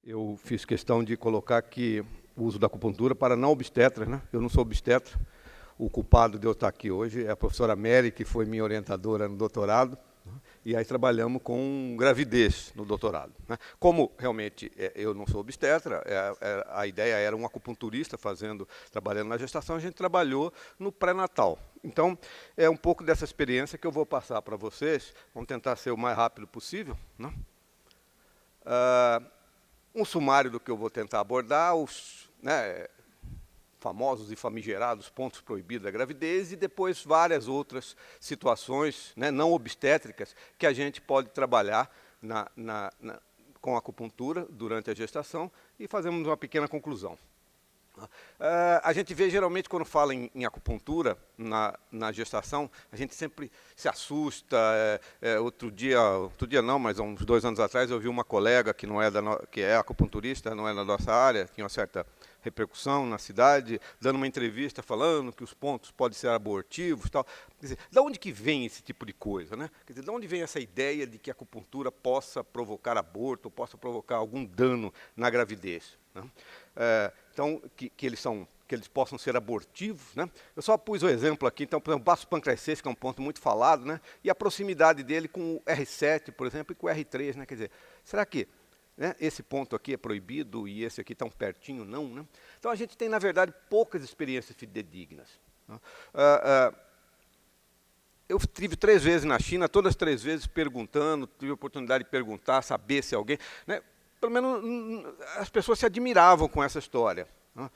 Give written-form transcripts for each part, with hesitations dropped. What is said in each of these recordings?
Eu fiz questão de colocar que o uso da acupuntura para não obstetras, né? Eu não sou obstetra. O culpado de eu estar aqui hoje é a professora Mary, que foi minha orientadora no doutorado, né? E aí trabalhamos com gravidez no doutorado, né? Como realmente eu não sou obstetra, a ideia era um acupunturista trabalhando na gestação, a gente trabalhou no pré-natal. Então, é um pouco dessa experiência que eu vou passar para vocês. Vamos tentar ser o mais rápido possível, né? Um sumário do que eu vou tentar abordar, os famosos e famigerados pontos proibidos da gravidez, e depois várias outras situações, né, não obstétricas que a gente pode trabalhar com a acupuntura durante a gestação, e fazemos uma pequena conclusão. A gente vê, geralmente, quando fala em acupuntura na gestação, a gente sempre se assusta. Outro dia não, mas há uns 2 anos atrás, eu vi uma colega que é acupunturista, não é da nossa área, tinha uma certa repercussão na cidade, dando uma entrevista falando que os pontos podem ser abortivos, tal. Quer dizer, de onde que vem esse tipo de coisa, né? Quer dizer, de onde vem essa ideia de que a acupuntura possa provocar aborto, possa provocar algum dano na gravidez, né? Então, que eles possam ser abortivos, né? Eu só pus o exemplo aqui, então, por exemplo, o baço pancreas, que é um ponto muito falado, né? E a proximidade dele com o R7, por exemplo, e com o R3, né? Quer dizer, será que, né, esse ponto aqui é proibido e esse aqui tão pertinho não, né? Então, a gente tem, na verdade, poucas experiências fidedignas, né? Eu tive 3 vezes na China, todas as 3 vezes perguntando, tive a oportunidade de perguntar, saber se alguém, né? Pelo menos as pessoas se admiravam com essa história, né?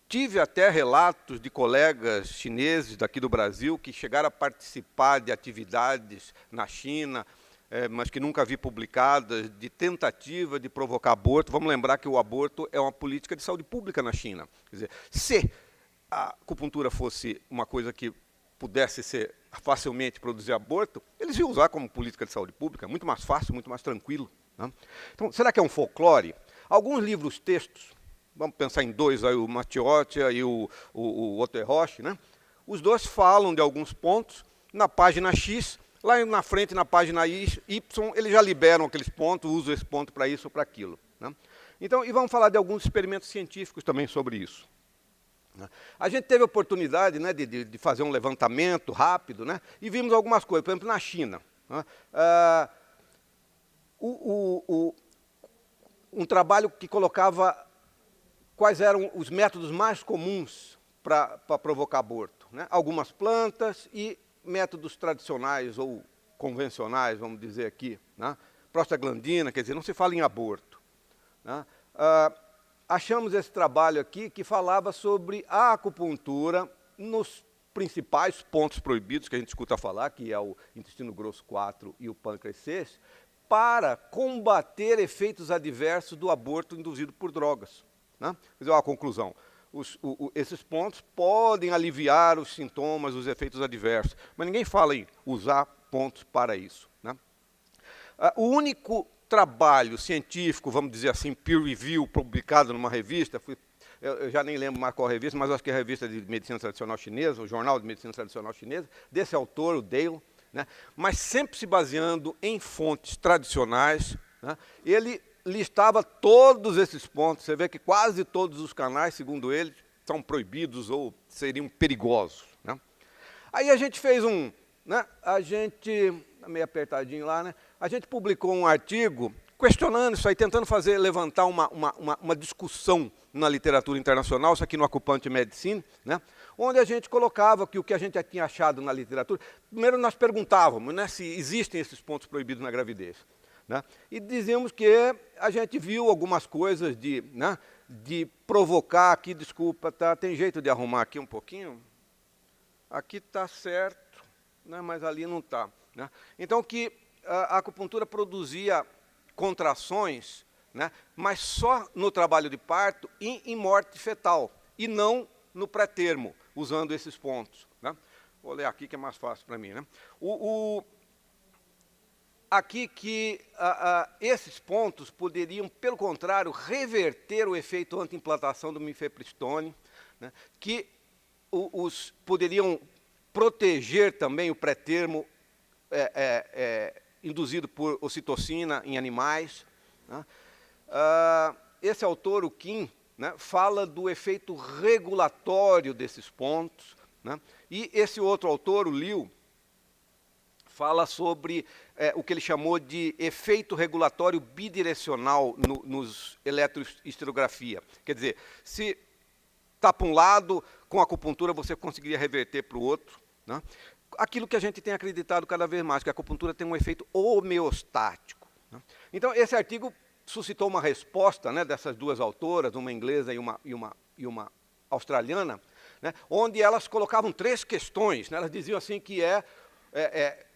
Tive até relatos de colegas chineses daqui do Brasil que chegaram a participar de atividades na China, mas que nunca vi publicadas, de tentativa de provocar aborto. Vamos lembrar que o aborto é uma política de saúde pública na China. Quer dizer, se a acupuntura fosse uma coisa que pudesse ser facilmente produzir aborto, eles iam usar como política de saúde pública, muito mais fácil, muito mais tranquilo, né? Então, será que é um folclore? Alguns livros, textos, vamos pensar em 2, aí, o Matiotia e o Oterroche, né? Os 2 falam de alguns pontos, na página X, lá na frente, na página Y, eles já liberam aqueles pontos, usam esse ponto para isso ou para aquilo, né? Então, e vamos falar de alguns experimentos científicos também sobre isso. A gente teve a oportunidade, né, de fazer um levantamento rápido, né, e vimos algumas coisas, por exemplo, na China, né, um trabalho que colocava quais eram os métodos mais comuns para provocar aborto, né, algumas plantas e métodos tradicionais ou convencionais, vamos dizer aqui, né, prostaglandina, quer dizer, não se fala em aborto, né. Achamos esse trabalho aqui que falava sobre a acupuntura nos principais pontos proibidos que a gente escuta falar, que é o intestino grosso 4 e o pâncreas 6, para combater efeitos adversos do aborto induzido por drogas, né? Quer dizer, a conclusão, esses pontos podem aliviar os sintomas, os efeitos adversos, mas ninguém fala em usar pontos para isso, né? O único trabalho científico, vamos dizer assim, peer review, publicado numa revista, eu já nem lembro mais qual revista, mas acho que é a revista de medicina tradicional chinesa, o jornal de medicina tradicional chinesa, desse autor, o Dale, né? Mas sempre se baseando em fontes tradicionais, né? Ele listava todos esses pontos. Você vê que quase todos os canais, segundo ele, são proibidos ou seriam perigosos, né? Aí a gente fez né? Meio apertadinho lá, né? A gente publicou um artigo questionando isso aí, tentando levantar uma discussão na literatura internacional, isso aqui no Ocupante Medicine, né? Onde a gente colocava que o que a gente já tinha achado na literatura. Primeiro nós perguntávamos, né, se existem esses pontos proibidos na gravidez, né? E dizíamos que a gente viu algumas coisas né, de provocar aqui, desculpa, tá, tem jeito de arrumar aqui um pouquinho? Aqui está certo, né, mas ali não está, né? Então, que a acupuntura produzia contrações, né, mas só no trabalho de parto e em morte fetal, e não no pré-termo, usando esses pontos, né? Vou ler aqui que é mais fácil para mim, né? Aqui que esses pontos poderiam, pelo contrário, reverter o efeito anti-implantação do mifepristone, né, que poderiam proteger também o pré-termo induzido por ocitocina em animais, né? Esse autor, o Kim, né, fala do efeito regulatório desses pontos, né? E esse outro autor, o Liu, fala sobre o que ele chamou de efeito regulatório bidirecional nos eletroesterografia. Quer dizer, se está para um lado, com a acupuntura você conseguiria reverter para o outro, né? Aquilo que a gente tem acreditado cada vez mais, que a acupuntura tem um efeito homeostático, né? Então, esse artigo suscitou uma resposta, né, dessas duas autoras, uma inglesa e uma australiana, né, onde elas colocavam 3 questões, né? Elas diziam assim que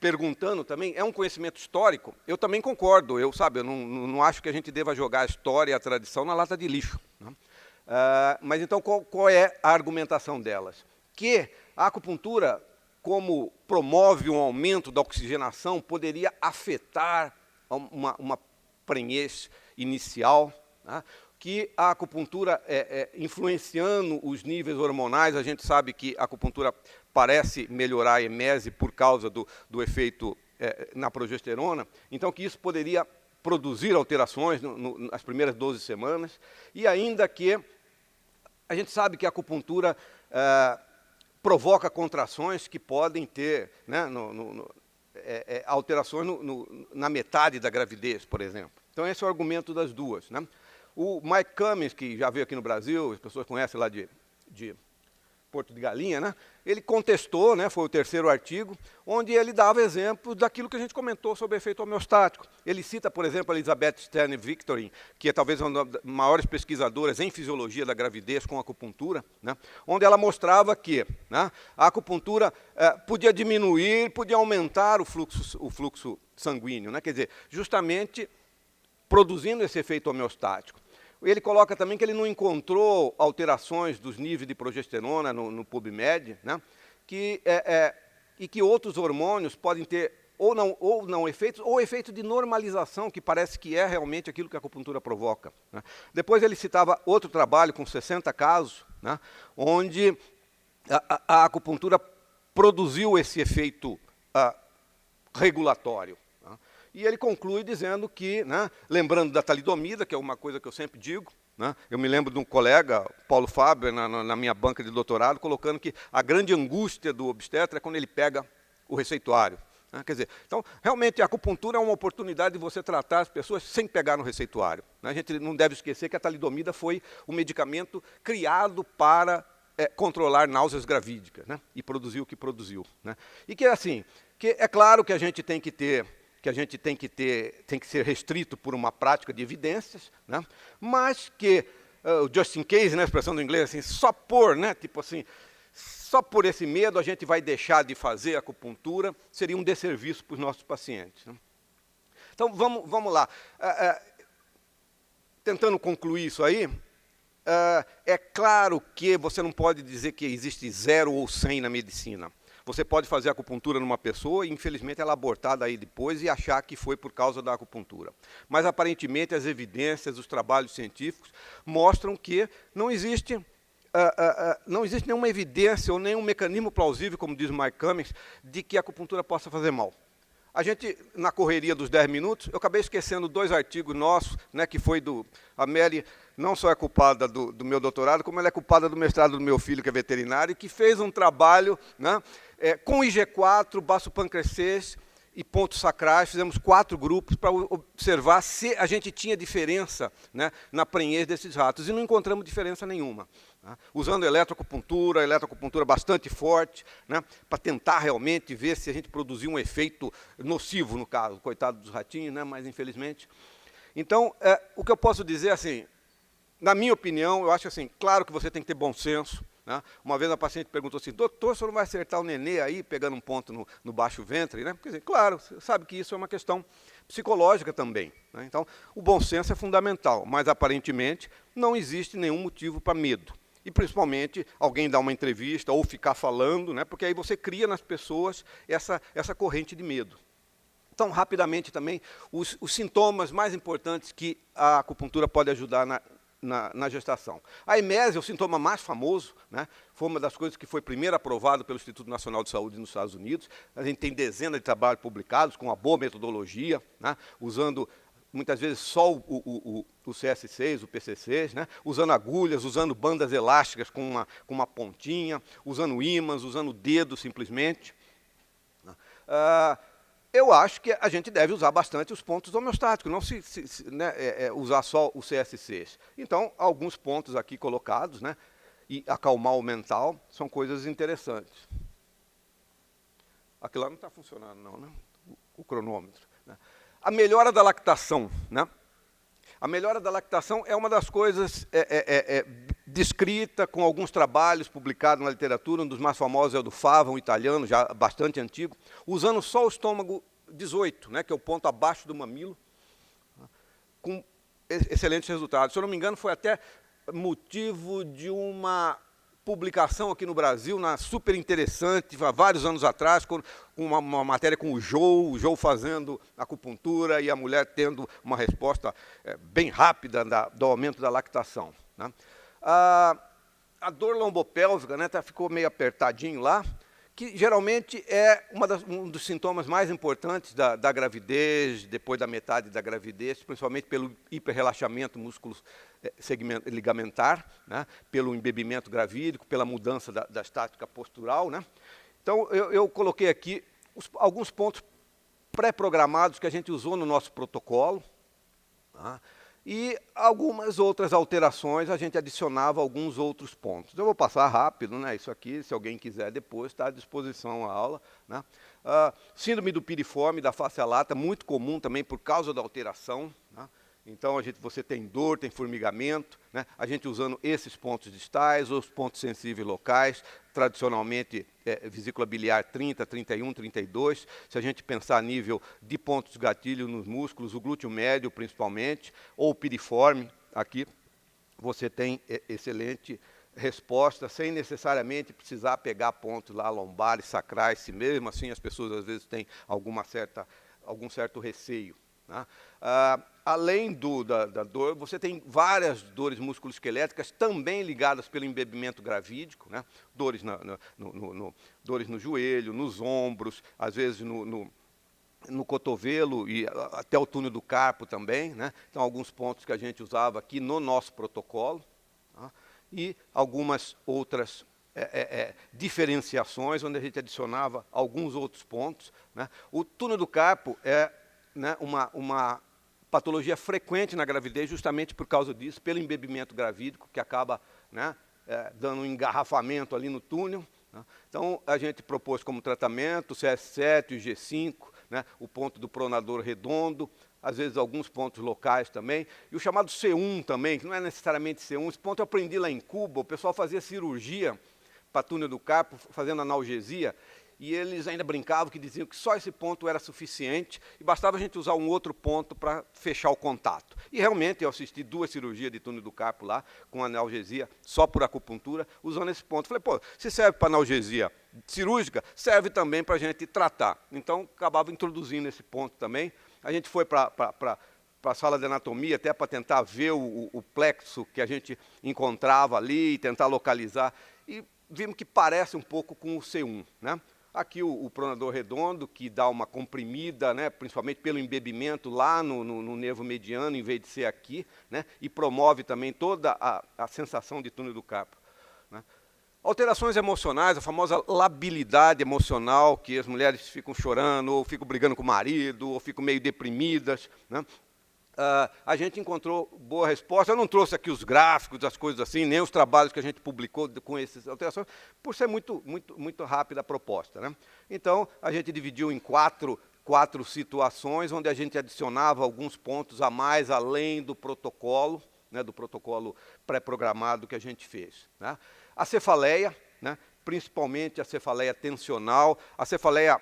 perguntando também, é um conhecimento histórico. Eu também concordo, eu não acho que a gente deva jogar a história e a tradição na lata de lixo, né? Mas então qual é a argumentação delas? Que a acupuntura, como promove um aumento da oxigenação, poderia afetar uma prenhez inicial, né? Que a acupuntura, influenciando os níveis hormonais, a gente sabe que a acupuntura parece melhorar a emese por causa do efeito na progesterona, então que isso poderia produzir alterações nas primeiras 12 semanas, e ainda que a gente sabe que a acupuntura provoca contrações que podem ter, né, alterações na metade da gravidez, por exemplo. Então, esse é o argumento das duas, né? O Mike Cummings, que já veio aqui no Brasil, as pessoas conhecem lá de Porto de Galinha, né? Ele contestou, né, foi o 3º artigo, onde ele dava exemplos daquilo que a gente comentou sobre o efeito homeostático. Ele cita, por exemplo, a Elizabeth Stern Victorin, que é talvez uma das maiores pesquisadoras em fisiologia da gravidez com acupuntura, né, onde ela mostrava que, né, a acupuntura podia diminuir, podia aumentar o fluxo sanguíneo, né? Quer dizer, justamente produzindo esse efeito homeostático. Ele coloca também que ele não encontrou alterações dos níveis de progesterona no PubMed, né? E que outros hormônios podem ter ou não efeitos, ou efeito de normalização, que parece que é realmente aquilo que a acupuntura provoca, né? Depois ele citava outro trabalho com 60 casos, né, onde a acupuntura produziu esse efeito regulatório. E ele conclui dizendo que, né, lembrando da talidomida, que é uma coisa que eu sempre digo, né, eu me lembro de um colega, Paulo Fábio, na minha banca de doutorado, colocando que a grande angústia do obstetra é quando ele pega o receituário, né? Quer dizer, então, realmente, a acupuntura é uma oportunidade de você tratar as pessoas sem pegar no receituário, né? A gente não deve esquecer que a talidomida foi um medicamento criado para controlar náuseas gravídicas, né, e produziu o que produziu, né? E que, assim, que é claro que a gente tem que ser restrito por uma prática de evidências, né? Mas que o just in case, né, a expressão do inglês, assim, só por, né, tipo assim, só por esse medo a gente vai deixar de fazer acupuntura, seria um desserviço para os nossos pacientes, né? Então, vamos lá. Tentando concluir isso aí, é claro que você não pode dizer que existe 0 ou 100 na medicina. Você pode fazer acupuntura numa pessoa e, infelizmente, ela abortar daí depois e achar que foi por causa da acupuntura. Mas, aparentemente, as evidências, os trabalhos científicos mostram que não existe nenhuma evidência ou nenhum mecanismo plausível, como diz o Mike Cummings, de que a acupuntura possa fazer mal. A gente, na correria dos 10 minutos, eu acabei esquecendo 2 artigos nossos, né, que foi a Mary não só é culpada do meu doutorado, como ela é culpada do mestrado do meu filho, que é veterinário, e que fez um trabalho, né, com IG4, baço pancreas e pontos sacrais. Fizemos 4 grupos para observar se a gente tinha diferença, né, na prenhez desses ratos, e não encontramos diferença nenhuma, né? Usando eletroacupuntura bastante forte, né, para tentar realmente ver se a gente produzia um efeito nocivo, no caso, coitado dos ratinhos, né, mas infelizmente. Então, o que eu posso dizer, assim, na minha opinião, eu acho assim, claro que você tem que ter bom senso, né? Uma vez a paciente perguntou assim, doutor, o senhor não vai acertar o nenê aí, pegando um ponto no baixo ventre, né? Quer dizer, claro, você sabe que isso é uma questão psicológica também, né? Então, o bom senso é fundamental, mas aparentemente não existe nenhum motivo para medo. E principalmente alguém dar uma entrevista ou ficar falando, né? Porque aí você cria nas pessoas essa corrente de medo. Então, rapidamente também, os sintomas mais importantes que a acupuntura pode ajudar na gestação. A emese é o sintoma mais famoso, né? Foi uma das coisas que foi primeiro aprovado pelo Instituto Nacional de Saúde nos Estados Unidos. A gente tem dezenas de trabalhos publicados com uma boa metodologia, né? Usando muitas vezes só o CS6, o PC6, né? Usando agulhas, usando bandas elásticas com uma pontinha, usando ímãs, usando o dedo simplesmente. Eu acho que a gente deve usar bastante os pontos homeostáticos, não né, usar só o CS6. Então, alguns pontos aqui colocados, né, e acalmar o mental, são coisas interessantes. Aquilo lá não está funcionando, não, né? O cronômetro. Né? A melhora da lactação. Né? A melhora da lactação é uma das coisas descrita com alguns trabalhos publicados na literatura. Um dos mais famosos é o do Fava, um italiano, já bastante antigo, usando só o estômago 18, né, que é o ponto abaixo do mamilo, com excelentes resultados. Se eu não me engano, foi até motivo de uma publicação aqui no Brasil, super interessante, há vários anos atrás, com uma matéria com o Joe fazendo acupuntura e a mulher tendo uma resposta bem rápida do aumento da lactação. Né? A dor lombopélvica, né, ficou meio apertadinho lá, que geralmente é um dos sintomas mais importantes da gravidez, depois da metade da gravidez, principalmente pelo hiperrelaxamento músculo ligamentar, né, pelo embebimento gravídico, pela mudança da estática postural. Né. Então, eu coloquei aqui alguns pontos pré-programados que a gente usou no nosso protocolo, tá, e algumas outras alterações, a gente adicionava alguns outros pontos. Eu vou passar rápido, né? Isso aqui, se alguém quiser depois, está à disposição a aula. Né? Síndrome do piriforme, da face lata, muito comum também por causa da alteração. Né? Então, você tem dor, tem formigamento, né? A gente usando esses pontos distais, os pontos sensíveis locais, tradicionalmente vesícula biliar 30, 31, 32. Se a gente pensar a nível de pontos gatilho nos músculos, o glúteo médio principalmente, ou o piriforme, aqui você tem excelente resposta, sem necessariamente precisar pegar pontos lá lombares, sacrais, se mesmo assim as pessoas às vezes têm algum certo receio. Né? Além da dor, você tem várias dores musculoesqueléticas também ligadas pelo embebimento gravídico, né? Dores no joelho, nos ombros, às vezes no cotovelo e até o túnel do carpo também. Né? Então, alguns pontos que a gente usava aqui no nosso protocolo. Tá? E algumas outras diferenciações, onde a gente adicionava alguns outros pontos. Né? O túnel do carpo é, né, uma patologia frequente na gravidez, justamente por causa disso, pelo embebimento gravídico, que acaba, né, dando um engarrafamento ali no túnel. Né? Então, a gente propôs como tratamento o CS7, o G5, né, o ponto do pronador redondo, às vezes alguns pontos locais também, e o chamado C1 também, que não é necessariamente C1, esse ponto eu aprendi lá em Cuba, o pessoal fazia cirurgia para túnel do carpo, fazendo analgesia, e eles ainda brincavam que diziam que só esse ponto era suficiente e bastava a gente usar um outro ponto para fechar o contato. E realmente eu assisti 2 cirurgias de túnel do carpo lá, com analgesia só por acupuntura, usando esse ponto. Falei, pô, se serve para analgesia cirúrgica, serve também para a gente tratar. Então, acabava introduzindo esse ponto também. A gente foi para a sala de anatomia, até para tentar ver o plexo que a gente encontrava ali, tentar localizar, e vimos que parece um pouco com o C1, né? Aqui o pronador redondo, que dá uma comprimida, né, principalmente pelo embebimento lá no nervo mediano, em vez de ser aqui, né, e promove também toda a sensação de túnel do carpo. Né. Alterações emocionais, a famosa labilidade emocional, que as mulheres ficam chorando, ou ficam brigando com o marido, ou ficam meio deprimidas. Né. A gente encontrou boa resposta. Eu não trouxe aqui os gráficos, as coisas assim, nem os trabalhos que a gente publicou com essas alterações, por ser muito rápida a proposta. Né? Então, a gente dividiu em quatro situações, onde a gente adicionava alguns pontos a mais, além do protocolo, né, do protocolo pré-programado que a gente fez. Né? A cefaleia, né, principalmente a cefaleia tensional, a cefaleia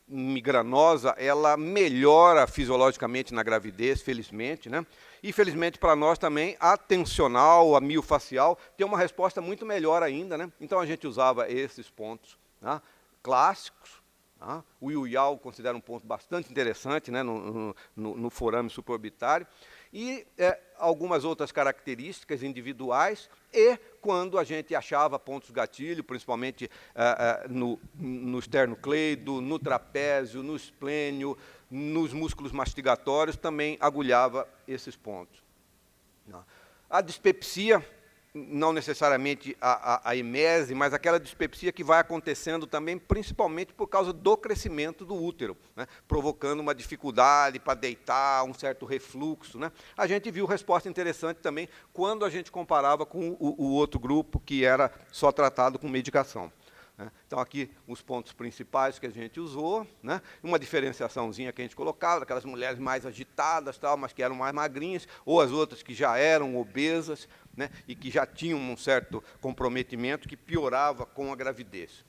migranosa, ela melhora fisiologicamente na gravidez, felizmente, né? E felizmente para nós também a tensional, a miofacial, tem uma resposta muito melhor ainda, né? Então a gente usava esses pontos, né, clássicos. Né? O Yu Yao considera um ponto bastante interessante, né, no forame supraorbitário. E algumas outras características individuais, e quando a gente achava pontos gatilho, principalmente no esternocleido, no trapézio, no esplênio, nos músculos mastigatórios, também agulhava esses pontos. A dispepsia, não necessariamente a emese, mas aquela dispepsia que vai acontecendo também, principalmente por causa do crescimento do útero, né, provocando uma dificuldade para deitar, um certo refluxo, né. A gente viu resposta interessante também quando a gente comparava com o outro grupo, que era só tratado com medicação. Então, aqui os pontos principais que a gente usou, né? Uma diferenciaçãozinha que a gente colocava, aquelas mulheres mais agitadas, tal, mas que eram mais magrinhas, ou as outras que já eram obesas, né? E que já tinham um certo comprometimento que piorava com a gravidez.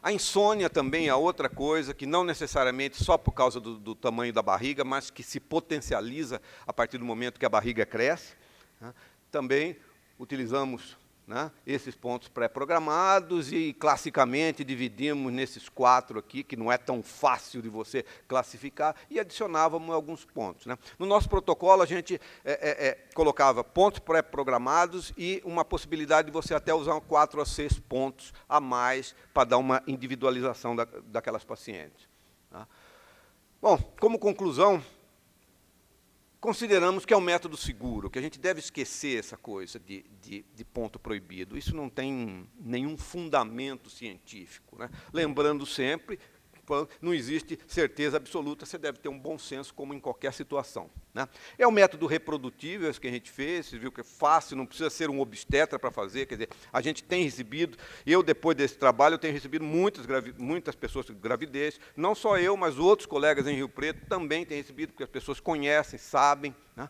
A insônia também é outra coisa, que não necessariamente só por causa do tamanho da barriga, mas que se potencializa a partir do momento que a barriga cresce, né? Também utilizamos, né, esses pontos pré-programados e, classicamente, dividimos nesses 4 aqui, que não é tão fácil de você classificar, e adicionávamos alguns pontos, né. No nosso protocolo, a gente colocava pontos pré-programados e uma possibilidade de você até usar 4 a 6 pontos a mais para dar uma individualização daquelas pacientes. Tá? Bom, como conclusão, consideramos que é um método seguro, que a gente deve esquecer essa coisa de ponto proibido. Isso não tem nenhum fundamento científico, né? Lembrando sempre, não existe certeza absoluta, você deve ter um bom senso, como em qualquer situação, né? É um método reprodutível, esse que a gente fez, você viu que é fácil, não precisa ser um obstetra para fazer, quer dizer, a gente tem recebido, eu, depois desse trabalho, eu tenho recebido muitas pessoas com gravidez, não só eu, mas outros colegas em Rio Preto também têm recebido, porque as pessoas conhecem, sabem, né?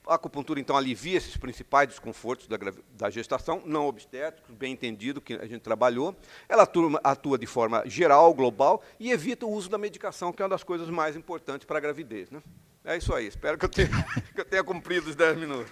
A acupuntura, então, alivia esses principais desconfortos da gestação, não obstétricos, bem entendido, que a gente trabalhou. Ela atua de forma geral, global, e evita o uso da medicação, que é uma das coisas mais importantes para a gravidez, né? É isso aí, espero que eu tenha cumprido os 10 minutos.